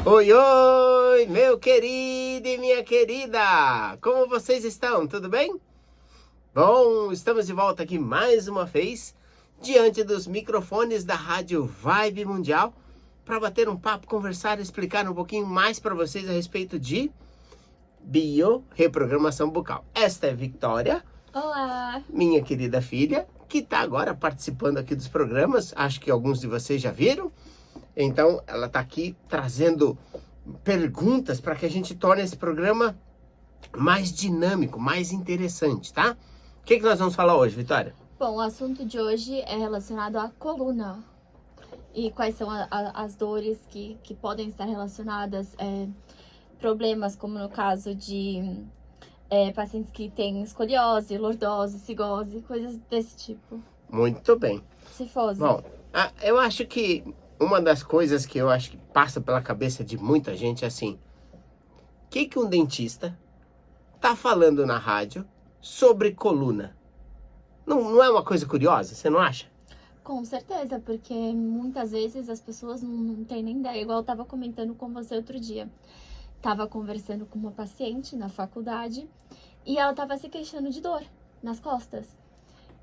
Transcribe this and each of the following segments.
Oi, oi, meu querido e minha querida! Como vocês estão? Tudo bem? Bom, estamos de volta aqui mais uma vez, diante dos microfones da Rádio Vibe Mundial, para bater um papo, conversar, explicar um pouquinho mais para vocês a respeito de biorreprogramação bucal. Esta é Victoria. Olá! Minha querida filha, que está agora participando aqui dos programas, acho que alguns de vocês já viram. Então, ela está aqui trazendo perguntas para que a gente torne esse programa mais dinâmico, mais interessante, tá? O que nós vamos falar hoje, Vitória? Bom, o assunto de hoje é relacionado à coluna. E quais são as dores que podem estar relacionadas, problemas como no caso de pacientes que têm escoliose, lordose, cigose, coisas desse tipo. Muito bem. Cifose. Bom, eu acho que uma das coisas que eu acho que passa pela cabeça de muita gente é assim: o que um dentista tá falando na rádio sobre coluna? Não é uma coisa curiosa, você não acha? Com certeza, porque muitas vezes as pessoas não têm nem ideia. Igual eu estava comentando com você outro dia. Estava conversando com uma paciente na faculdade e ela estava se queixando de dor nas costas.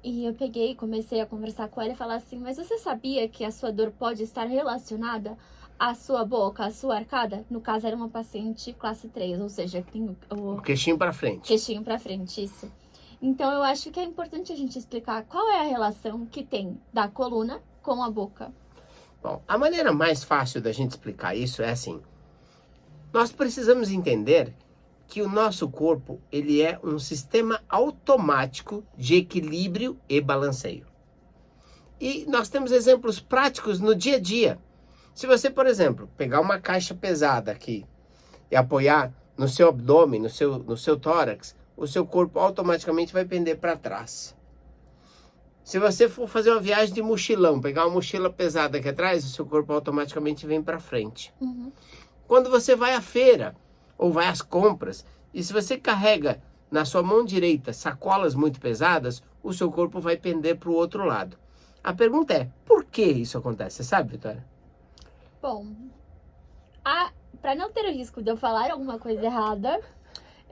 E eu peguei e comecei a conversar com ela e falar assim: mas você sabia que a sua dor pode estar relacionada à sua boca, à sua arcada? No caso, era uma paciente classe 3, ou seja, que tem o queixinho para frente. Queixinho para frente, isso. Então, eu acho que é importante a gente explicar qual é a relação que tem da coluna com a boca. Bom, a maneira mais fácil da gente explicar isso é assim: nós precisamos entender que o nosso corpo, ele é um sistema automático de equilíbrio e balanceio. E nós temos exemplos práticos no dia a dia. Se você, por exemplo, pegar uma caixa pesada aqui e apoiar no seu abdômen, no seu tórax, o seu corpo automaticamente vai pender para trás. Se você for fazer uma viagem de mochilão, pegar uma mochila pesada aqui atrás, o seu corpo automaticamente vem para frente. Uhum. Quando você vai à feira ou vai às compras, e se você carrega na sua mão direita sacolas muito pesadas, o seu corpo vai pender para o outro lado. A pergunta é: por que isso acontece? Você sabe, Vitória? Bom, para não ter o risco de eu falar alguma coisa errada,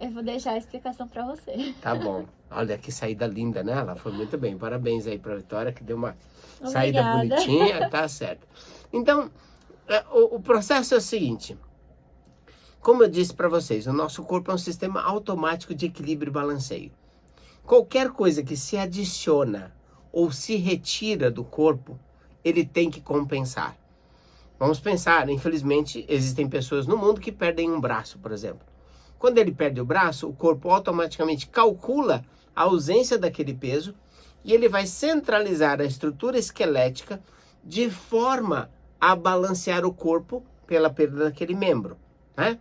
eu vou deixar a explicação para você. Tá bom. Olha que saída linda, né? Ela foi muito bem. Parabéns aí para a Vitória, que deu uma Obrigada. Saída bonitinha. Tá certo. Então, o processo é o seguinte. Como eu disse para vocês, o nosso corpo é um sistema automático de equilíbrio e balanceio. Qualquer coisa que se adiciona ou se retira do corpo, ele tem que compensar. Vamos pensar, infelizmente, existem pessoas no mundo que perdem um braço, por exemplo. Quando ele perde o braço, o corpo automaticamente calcula a ausência daquele peso e ele vai centralizar a estrutura esquelética de forma a balancear o corpo pela perda daquele membro, né?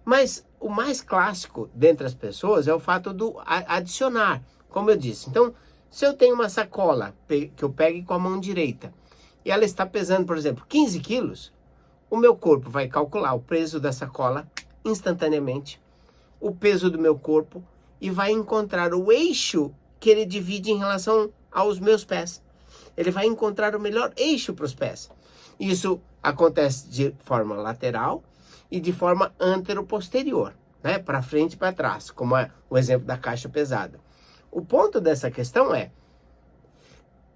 Mas o mais clássico dentre as pessoas é o fato do adicionar, como eu disse. Então, se eu tenho uma sacola que eu pegue com a mão direita e ela está pesando, por exemplo, 15 quilos, o meu corpo vai calcular o peso da sacola instantaneamente, o peso do meu corpo, e vai encontrar o eixo que ele divide em relação aos meus pés. Ele vai encontrar o melhor eixo para os pés. Isso acontece de forma lateral e de forma antero-posterior, né? Para frente e para trás, como é o exemplo da caixa pesada. O ponto dessa questão é: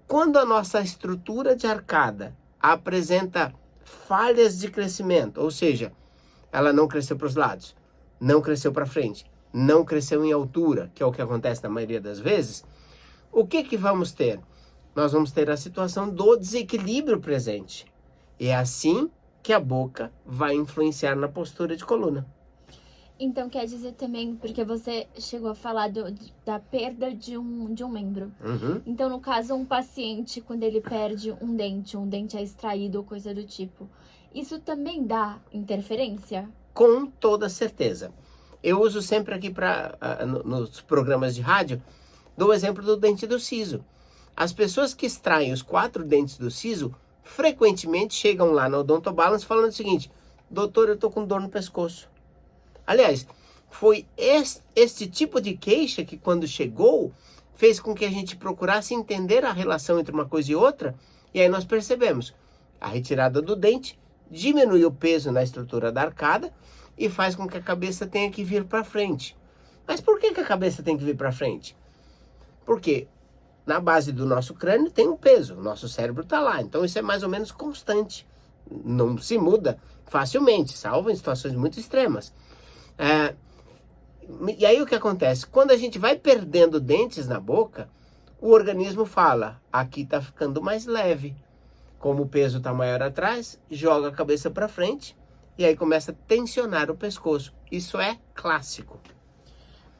quando a nossa estrutura de arcada apresenta falhas de crescimento, ou seja, ela não cresceu para os lados, não cresceu para frente, não cresceu em altura, que é o que acontece na maioria das vezes, o que vamos ter? Nós vamos ter a situação do desequilíbrio presente. E é assim que a boca vai influenciar na postura de coluna. Então quer dizer também, porque você chegou a falar da perda de um membro. Uhum. Então, no caso, um paciente, quando ele perde um dente é extraído ou coisa do tipo, isso também dá interferência? Com toda certeza. Eu uso sempre aqui nos programas de rádio, dou o exemplo do dente do siso. As pessoas que extraem os 4 dentes do siso, frequentemente chegam lá no Odontobalance falando o seguinte: doutor, eu tô com dor no pescoço. Aliás, foi este tipo de queixa que, quando chegou, fez com que a gente procurasse entender a relação entre uma coisa e outra, e aí nós percebemos: a retirada do dente diminui o peso na estrutura da arcada e faz com que a cabeça tenha que vir para frente. Mas por que a cabeça tem que vir para frente? Porque na base do nosso crânio tem um peso, o nosso cérebro está lá, então isso é mais ou menos constante, não se muda facilmente, salvo em situações muito extremas. E aí o que acontece? Quando a gente vai perdendo dentes na boca, o organismo fala, aqui está ficando mais leve. Como o peso está maior atrás, joga a cabeça para frente e aí começa a tensionar o pescoço. Isso é clássico.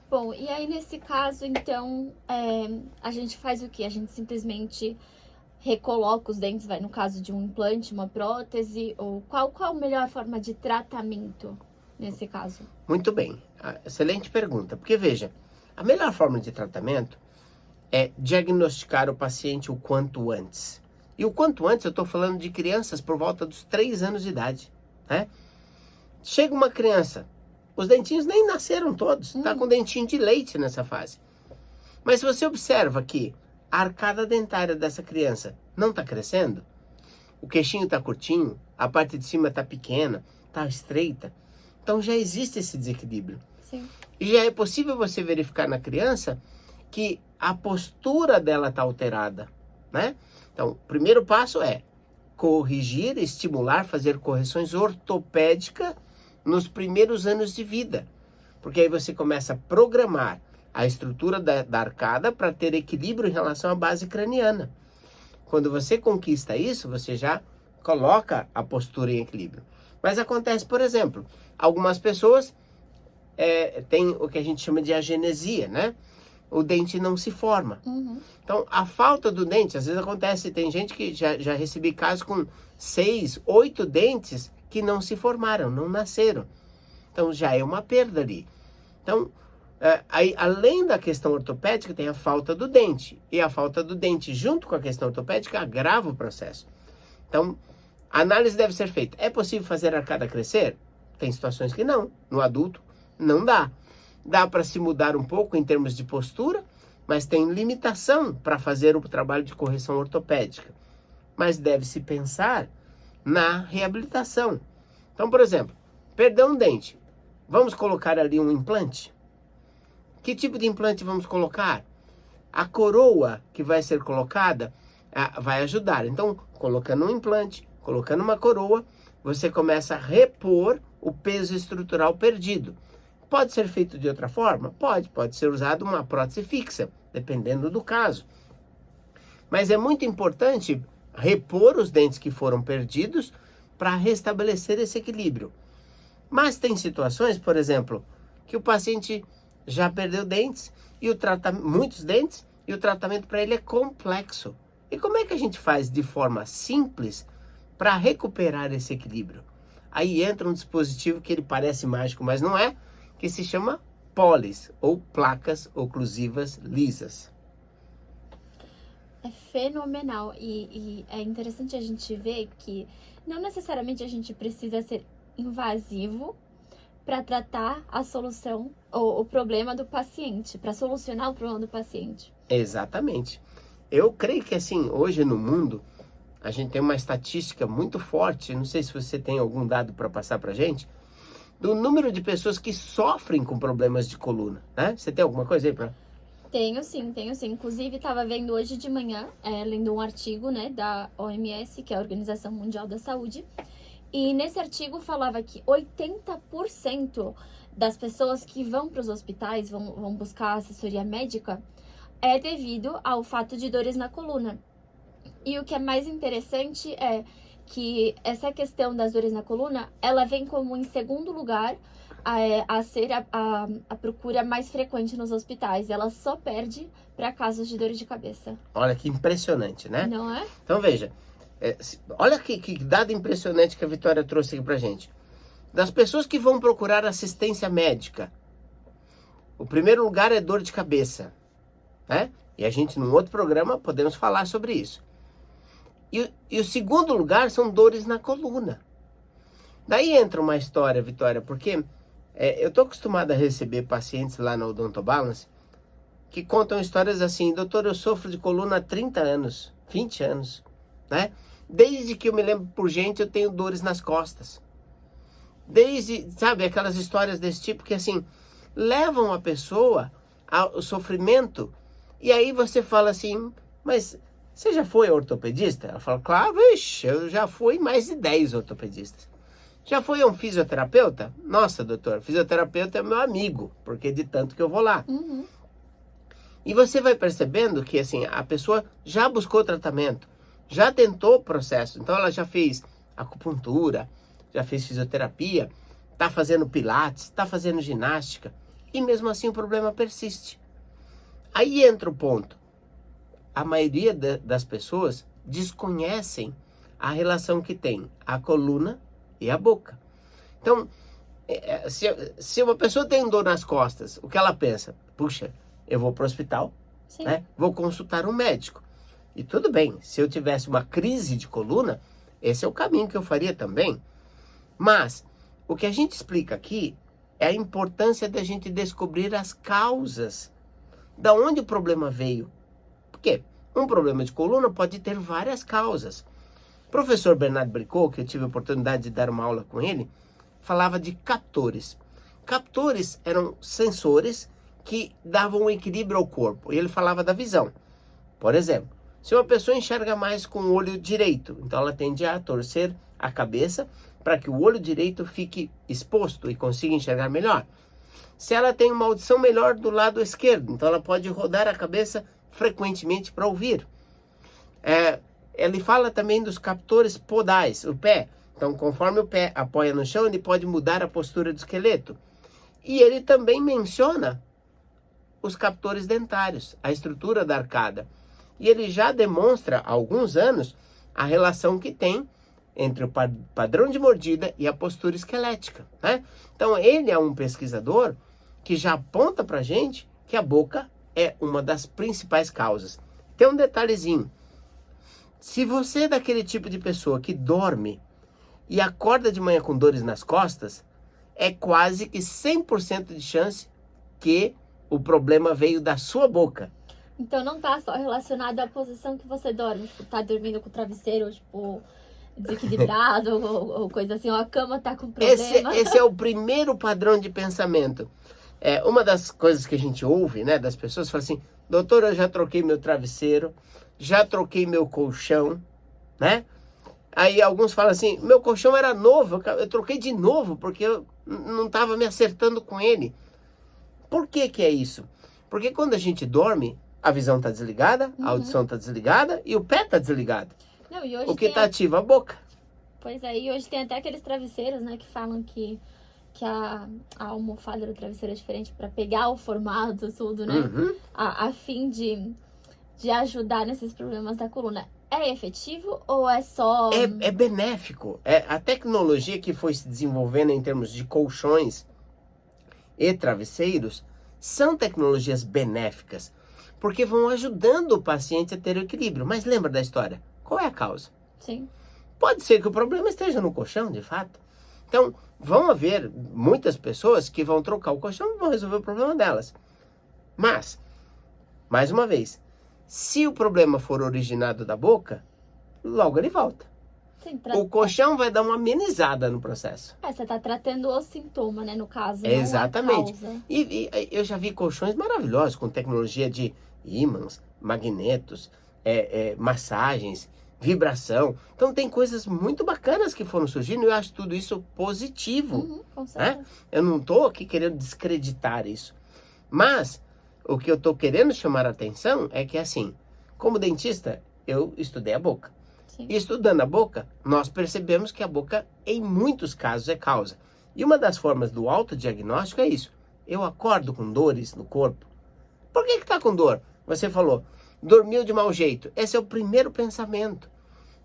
Bom, e aí nesse caso, então, a gente faz o quê? A gente simplesmente recoloca os dentes, vai no caso de um implante, uma prótese, ou qual a melhor forma de tratamento nesse caso? Muito bem, excelente pergunta, porque veja, a melhor forma de tratamento é diagnosticar o paciente o quanto antes. E o quanto antes eu estou falando de crianças por volta dos 3 anos de idade, né? Chega uma criança, os dentinhos nem nasceram todos, tá com dentinho de leite nessa fase. Mas se você observa que a arcada dentária dessa criança não está crescendo, o queixinho está curtinho, a parte de cima está pequena, está estreita, então já existe esse desequilíbrio. Sim. E já é possível você verificar na criança que a postura dela está alterada, né? Então, o primeiro passo é corrigir, estimular, fazer correções ortopédicas nos primeiros anos de vida. Porque aí você começa a programar a estrutura da arcada para ter equilíbrio em relação à base craniana. Quando você conquista isso, você já coloca a postura em equilíbrio. Mas acontece, por exemplo, algumas pessoas têm o que a gente chama de agenesia, né? O dente não se forma. Então, a falta do dente, às vezes acontece, tem gente que já recebi casos com 6, 8 dentes que não se formaram, não nasceram. Então, já é uma perda ali. Então, aí, além da questão ortopédica, tem a falta do dente. E a falta do dente, junto com a questão ortopédica, agrava o processo. Então, a análise deve ser feita. É possível fazer a arcada crescer? Tem situações que não. No adulto, não dá. Dá para se mudar um pouco em termos de postura, mas tem limitação para fazer o trabalho de correção ortopédica. Mas deve-se pensar na reabilitação. Então, por exemplo, perdeu um dente. Vamos colocar ali um implante? Que tipo de implante vamos colocar? A coroa que vai ser colocada vai ajudar. Então, colocando um implante, colocando uma coroa, você começa a repor o peso estrutural perdido. Pode ser feito de outra forma? Pode ser usado uma prótese fixa, dependendo do caso. Mas é muito importante repor os dentes que foram perdidos para restabelecer esse equilíbrio. Mas tem situações, por exemplo, que o paciente já perdeu dentes, muitos dentes, e o tratamento para ele é complexo. E como é que a gente faz de forma simples para recuperar esse equilíbrio? Aí entra um dispositivo que ele parece mágico, mas não é, que se chama pólis, ou placas oclusivas lisas. É fenomenal e é interessante a gente ver que não necessariamente a gente precisa ser invasivo para tratar a solução ou o problema do paciente, para solucionar o problema do paciente. Exatamente. Eu creio que assim, hoje no mundo, a gente tem uma estatística muito forte, não sei se você tem algum dado para passar para a gente, do número de pessoas que sofrem com problemas de coluna, né? Você tem alguma coisa aí para... Tenho sim. Inclusive, estava vendo hoje de manhã, lendo um artigo, né, da OMS, que é a Organização Mundial da Saúde, e nesse artigo falava que 80% das pessoas que vão para os hospitais, vão buscar assessoria médica, é devido ao fato de dores na coluna. E o que é mais interessante é que essa questão das dores na coluna, ela vem como em segundo lugar a ser a procura mais frequente nos hospitais. Ela só perde para casos de dores de cabeça. Olha que impressionante, né? Não é? Então veja, olha que dado impressionante que a Vitória trouxe aqui pra gente. Das pessoas que vão procurar assistência médica, o primeiro lugar é dor de cabeça, né? E a gente, num outro programa, podemos falar sobre isso. E o segundo lugar são dores na coluna. Daí entra uma história, Vitória, porque eu tô acostumado a receber pacientes lá na Odontobalance que contam histórias assim: doutor, eu sofro de coluna há 30 anos, 20 anos, né? Desde que eu me lembro por gente, eu tenho dores nas costas. Desde, sabe, aquelas histórias desse tipo que, assim, levam a pessoa ao sofrimento. E aí você fala assim, mas você já foi ortopedista? Ela fala, claro, ixi, eu já fui mais de 10 ortopedistas. Já foi um fisioterapeuta? Nossa, doutor, fisioterapeuta é meu amigo, porque de tanto que eu vou lá. Uhum. E você vai percebendo que, assim, a pessoa já buscou tratamento, já tentou o processo. Então, ela já fez acupuntura, já fez fisioterapia, está fazendo pilates, está fazendo ginástica. E mesmo assim o problema persiste. Aí entra o ponto. A maioria das pessoas desconhecem a relação que tem a coluna e a boca. Então, se uma pessoa tem dor nas costas, o que ela pensa? Puxa, eu vou para o hospital, né? Vou consultar um médico. E tudo bem, se eu tivesse uma crise de coluna, esse é o caminho que eu faria também. Mas, o que a gente explica aqui é a importância da gente descobrir as causas. Da onde o problema veio. Por quê? Um problema de coluna pode ter várias causas. O professor Bernard Bricot, que eu tive a oportunidade de dar uma aula com ele, falava de captores. Captores eram sensores que davam um equilíbrio ao corpo. E ele falava da visão. Por exemplo, se uma pessoa enxerga mais com o olho direito, então ela tende a torcer a cabeça para que o olho direito fique exposto e consiga enxergar melhor. Se ela tem uma audição melhor do lado esquerdo, então ela pode rodar a cabeça frequentemente para ouvir. Ele fala também dos captores podais, o pé. Então, conforme o pé apoia no chão, ele pode mudar a postura do esqueleto. E ele também menciona os captores dentários, a estrutura da arcada. E ele já demonstra há alguns anos a relação que tem entre o padrão de mordida e a postura esquelética, né? Então, ele é um pesquisador que já aponta para a gente que a boca é uma das principais causas. Tem um detalhezinho. Se você é daquele tipo de pessoa que dorme e acorda de manhã com dores nas costas, é quase que 100% de chance que o problema veio da sua boca. Então não tá só relacionado à posição que você dorme, tipo, tá dormindo com o travesseiro, tipo, desequilibrado ou coisa assim, ou a cama tá com problema. Esse é o primeiro padrão de pensamento. Uma das coisas que a gente ouve, né, das pessoas, fala assim, doutor, eu já troquei meu travesseiro, já troquei meu colchão, né? Aí alguns falam assim, meu colchão era novo, eu troquei de novo, porque eu não estava me acertando com ele. Por que que é isso? Porque quando a gente dorme, a visão está desligada, a audição está desligada e o pé está desligado. Não, e hoje o que está ativo é a boca. Pois é, e hoje tem até aqueles travesseiros, né, que falam que a almofada do travesseiro é diferente para pegar o formato, tudo, né? A fim de ajudar nesses problemas da coluna. É efetivo ou é só... É benéfico. A tecnologia que foi se desenvolvendo em termos de colchões e travesseiros são tecnologias benéficas, porque vão ajudando o paciente a ter o equilíbrio. Mas lembra da história? Qual é a causa? Sim. Pode ser que o problema esteja no colchão, de fato. Então, vão haver muitas pessoas que vão trocar o colchão e vão resolver o problema delas. Mas, mais uma vez, se o problema for originado da boca, logo ele volta. Sim, O colchão vai dar uma amenizada no processo. Você está tratando o sintoma, né, no caso, Exatamente. Não a causa. E eu já vi colchões maravilhosos com tecnologia de ímãs, magnetos, massagens, vibração. Então tem coisas muito bacanas que foram surgindo e eu acho tudo isso positivo. Com certeza. Né? Eu não estou aqui querendo descreditar isso. Mas o que eu estou querendo chamar a atenção é que, assim, como dentista, eu estudei a boca. Sim. E estudando a boca, nós percebemos que a boca, em muitos casos, é causa. E uma das formas do autodiagnóstico é isso. Eu acordo com dores no corpo. Por que está com dor? Você falou, dormiu de mau jeito. Esse é o primeiro pensamento.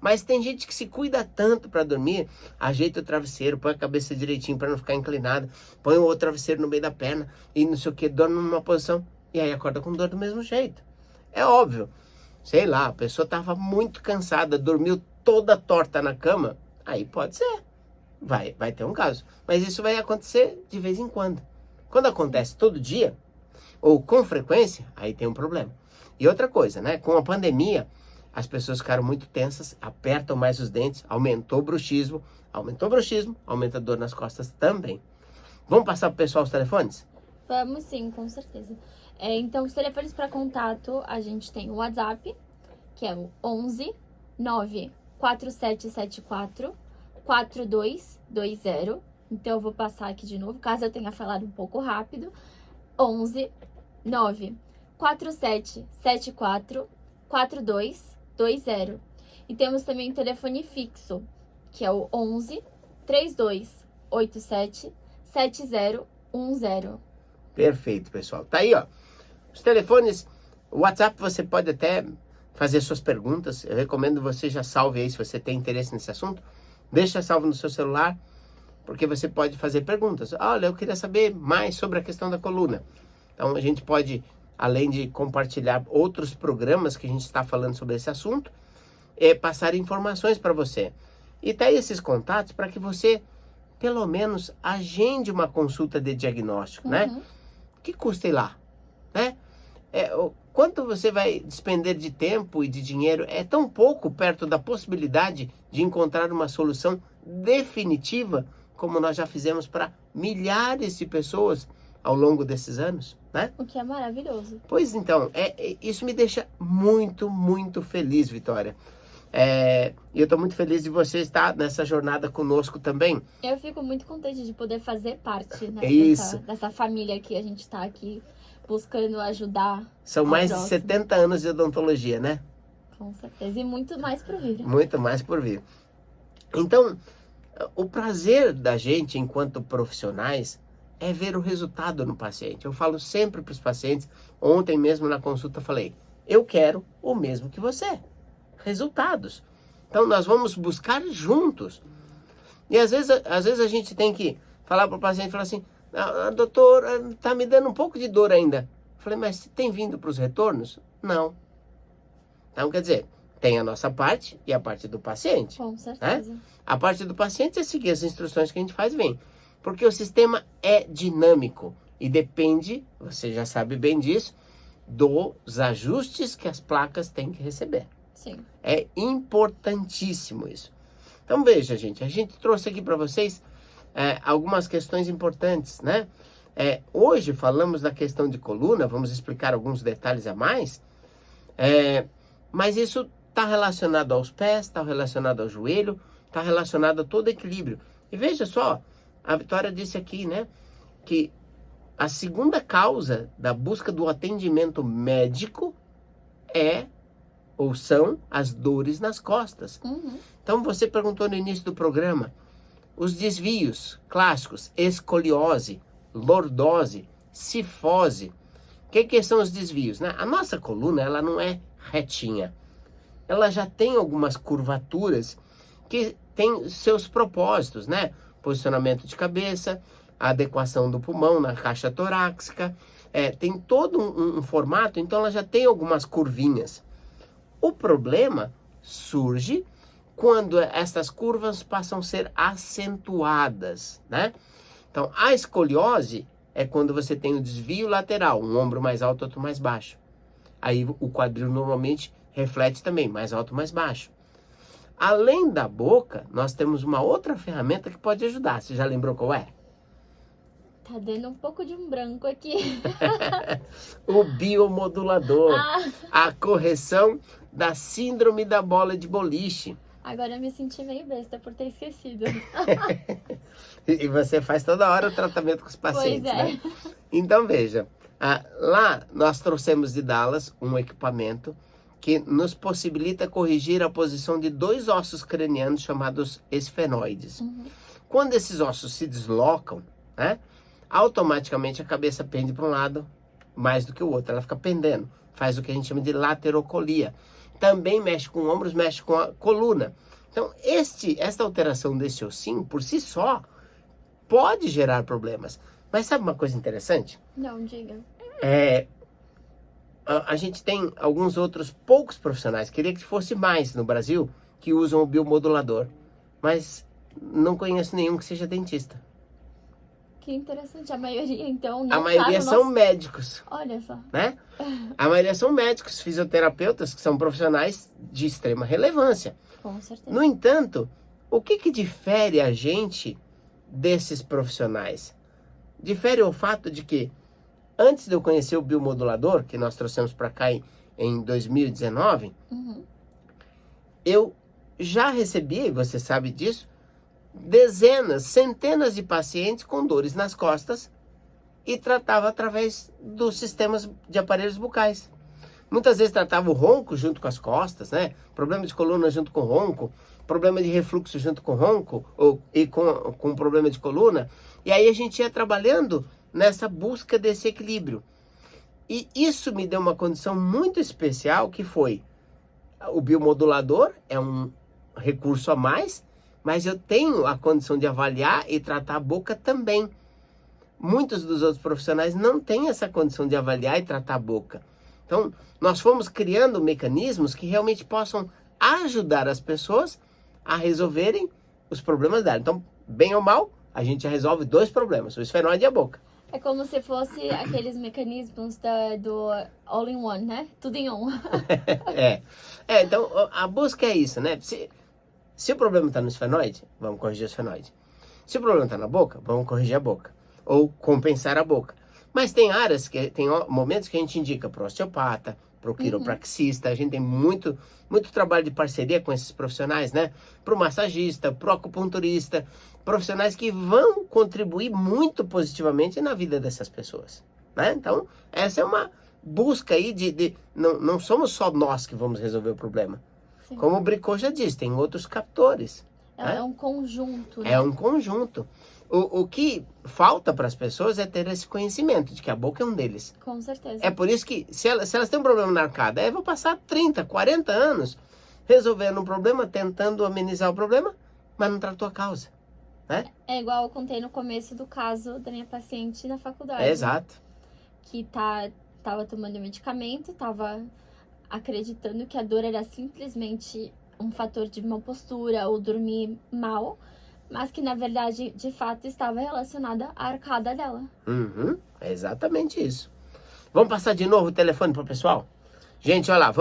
Mas tem gente que se cuida tanto para dormir, ajeita o travesseiro, põe a cabeça direitinho para não ficar inclinada, põe o outro travesseiro no meio da perna e não sei o que, dorme numa posição e aí acorda com dor do mesmo jeito. É óbvio. Sei lá, a pessoa estava muito cansada, dormiu toda torta na cama, aí pode ser. Vai ter um caso. Mas isso vai acontecer de vez em quando. Quando acontece todo dia, ou com frequência, aí tem um problema. E outra coisa, né? Com a pandemia, as pessoas ficaram muito tensas, apertam mais os dentes, aumentou o bruxismo, aumenta a dor nas costas também. Vamos passar para o pessoal os telefones? Vamos sim, com certeza. Então, os telefones para contato, a gente tem o WhatsApp, que é o 11 94774 4220. Então, eu vou passar aqui de novo, caso eu tenha falado um pouco rápido. 11 94774 4220. E temos também o telefone fixo, que é o 11 3287 7010. Perfeito, pessoal. Tá aí, ó. Os telefones, o WhatsApp, você pode até fazer suas perguntas. Eu recomendo você já salve aí se você tem interesse nesse assunto. Deixa salvo no seu celular, porque você pode fazer perguntas. Olha, eu queria saber mais sobre a questão da coluna. Então, a gente pode, além de compartilhar outros programas que a gente está falando sobre esse assunto, passar informações para você. E tá aí esses contatos para que você, pelo menos, agende uma consulta de diagnóstico, né? Que custa ir lá, né? Quanto você vai despender de tempo e de dinheiro é tão pouco perto da possibilidade de encontrar uma solução definitiva, como nós já fizemos para milhares de pessoas ao longo desses anos, né? O que é maravilhoso. Pois então, isso me deixa muito, muito feliz, Vitória. E eu estou muito feliz de você estar nessa jornada conosco também. Eu fico muito contente de poder fazer parte, né, dessa família que a gente está aqui buscando ajudar. São mais de 70 anos de odontologia, né? Com certeza. E muito mais por vir. Muito mais por vir. Então, o prazer da gente enquanto profissionais é ver o resultado no paciente. Eu falo sempre para os pacientes, ontem mesmo na consulta eu falei, eu quero o mesmo que você. Resultados. Então nós vamos buscar juntos. E às vezes a gente tem que falar para o paciente, falar assim, doutor, tá me dando um pouco de dor ainda. Eu falei, mas tem vindo para os retornos? Não. Então quer dizer, tem a nossa parte e a parte do paciente. Com certeza. Né? A parte do paciente é seguir as instruções que a gente faz bem. Porque o sistema é dinâmico e depende, você já sabe bem disso, dos ajustes que as placas têm que receber. Sim. É importantíssimo isso. Então veja, gente, a gente trouxe aqui para vocês algumas questões importantes, né? Hoje falamos da questão de coluna, vamos explicar alguns detalhes a mais, mas isso está relacionado aos pés, está relacionado ao joelho, está relacionado a todo equilíbrio. E veja só, a Vitória disse aqui, né, que a segunda causa da busca do atendimento médico são as dores nas costas. Então você perguntou no início do programa, os desvios clássicos, escoliose, lordose, cifose. O que são os desvios, né? A nossa coluna, ela não é retinha. Ela já tem algumas curvaturas que têm seus propósitos, né? Posicionamento de cabeça, a adequação do pulmão na caixa torácica, tem todo um formato, então ela já tem algumas curvinhas. O problema surge quando essas curvas passam a ser acentuadas, né? Então, a escoliose é quando você tem um desvio lateral, um ombro mais alto, outro mais baixo. Aí o quadril normalmente reflete também, mais alto, mais baixo. Além da boca, nós temos uma outra ferramenta que pode ajudar. Você já lembrou qual é? Tá dando um pouco de um branco aqui. O biomodulador. A correção da síndrome da bola de boliche. Agora eu me senti meio besta por ter esquecido. E você faz toda hora o tratamento com os pacientes, pois é. né? Então veja, lá nós trouxemos de Dallas um equipamento que nos possibilita corrigir a posição de 2 ossos cranianos chamados esfenoides. Quando esses ossos se deslocam, né, automaticamente a cabeça pende para um lado mais do que o outro, ela fica pendendo, faz o que a gente chama de laterocolia. Também mexe com ombros, mexe com a coluna. Então, esta alteração desse ossinho, por si só, pode gerar problemas. Mas sabe uma coisa interessante? Não, diga. A gente tem alguns outros poucos profissionais, queria que fosse mais no Brasil, que usam o biomodulador. Mas não conheço nenhum que seja dentista. Que interessante. A maioria, então, A não maioria tá no são nosso... médicos, Olha só. né? A maioria são médicos, fisioterapeutas, que são profissionais de extrema relevância. Com certeza. No entanto, o que difere a gente desses profissionais? Difere o fato de que, antes de eu conhecer o biomodulador, que nós trouxemos para cá em 2019, eu já recebi, você sabe disso, dezenas, centenas de pacientes com dores nas costas e tratava através dos sistemas de aparelhos bucais. Muitas vezes tratava o ronco junto com as costas, né? Problema de coluna junto com ronco, problema de refluxo junto com ronco e com problema de coluna. E aí a gente ia trabalhando nessa busca desse equilíbrio. E isso me deu uma condição muito especial, que foi o biomodulador, é um recurso a mais, mas eu tenho a condição de avaliar e tratar a boca também. Muitos dos outros profissionais não têm essa condição de avaliar e tratar a boca. Então, nós fomos criando mecanismos que realmente possam ajudar as pessoas a resolverem os problemas dela. Então, bem ou mal, a gente já resolve 2 problemas, o esfenoide e a boca. É como se fosse aqueles mecanismos do all-in-one, né? Tudo em um. Então, a busca é isso, né? Se o problema está no esfenoide, vamos corrigir o esfenoide. Se o problema está na boca, vamos corrigir a boca. Ou compensar a boca. Mas tem áreas, tem momentos que a gente indica para o osteopata, para o quiropraxista. A gente tem muito trabalho de parceria com esses profissionais, né? Para o massagista, para o acupunturista. Profissionais que vão contribuir muito positivamente na vida dessas pessoas, né? Então, essa é uma busca aí não somos só nós que vamos resolver o problema. Sim. Como o Bricot já disse, tem outros captores. É um conjunto, né? É um conjunto. O que falta para as pessoas é ter esse conhecimento de que a boca é um deles. Com certeza. É por isso que, se elas têm um problema na arcada, vão passar 30, 40 anos resolvendo um problema, tentando amenizar o problema, mas não tratou a causa, né? É igual eu contei no começo do caso da minha paciente na faculdade. Exato. Que tava tomando medicamento, tava acreditando que a dor era simplesmente um fator de má postura ou dormir mal, mas que na verdade, de fato, estava relacionada à arcada dela. É exatamente isso. Vamos passar de novo o telefone para o pessoal? Gente, olha lá,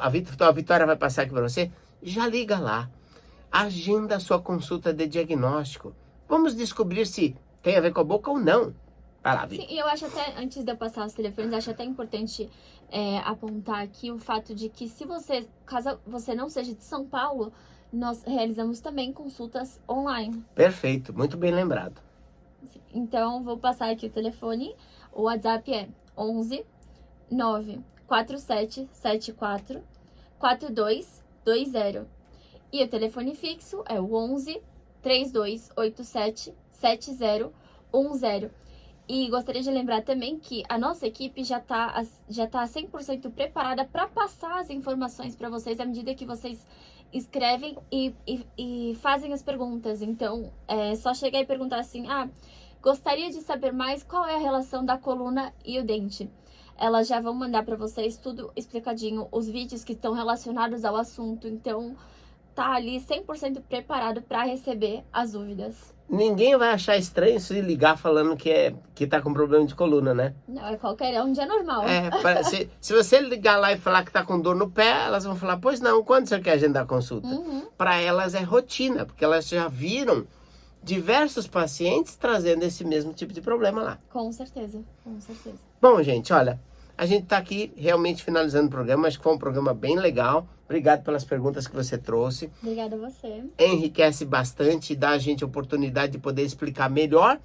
a Vitória vai passar aqui para você. Já liga lá. Agenda a sua consulta de diagnóstico. Vamos descobrir se tem a ver com a boca ou não. Vai lá, Vitor. Sim, e eu acho até, antes de eu passar os telefones, acho até importante apontar aqui o fato de que caso você não seja de São Paulo, nós realizamos também consultas online. Perfeito, muito bem lembrado. Então, vou passar aqui o telefone. O WhatsApp é 11 94774 4220. E o telefone fixo é o 11 3287 7010. E gostaria de lembrar também que a nossa equipe já tá 100% preparada para passar as informações para vocês à medida que vocês escrevem e fazem as perguntas. Então, é só chegar e perguntar assim, gostaria de saber mais qual é a relação da coluna e o dente. Elas já vão mandar para vocês tudo explicadinho, os vídeos que estão relacionados ao assunto. Então, tá ali 100% preparado para receber as dúvidas. Ninguém vai achar estranho se ligar falando que tá com problema de coluna, né? Não, é um dia normal. Se você ligar lá e falar que tá com dor no pé, elas vão falar, pois não, quando você quer agendar a consulta? Para elas é rotina, porque elas já viram diversos pacientes trazendo esse mesmo tipo de problema lá. Com certeza, com certeza. Bom, gente, olha, a gente tá aqui realmente finalizando o programa, acho que foi um programa bem legal. Obrigado pelas perguntas que você trouxe. Obrigada a você. Enriquece bastante e dá a gente a oportunidade de poder explicar melhor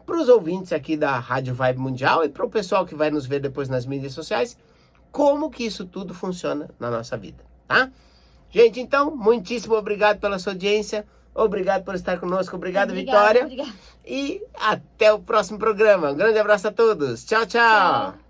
para os ouvintes aqui da Rádio Vibe Mundial e para o pessoal que vai nos ver depois nas mídias sociais, como que isso tudo funciona na nossa vida, tá? Gente, então, muitíssimo obrigado pela sua audiência. Obrigado por estar conosco. Obrigada, Vitória. Obrigada. E até o próximo programa. Um grande abraço a todos. Tchau, tchau. Tchau.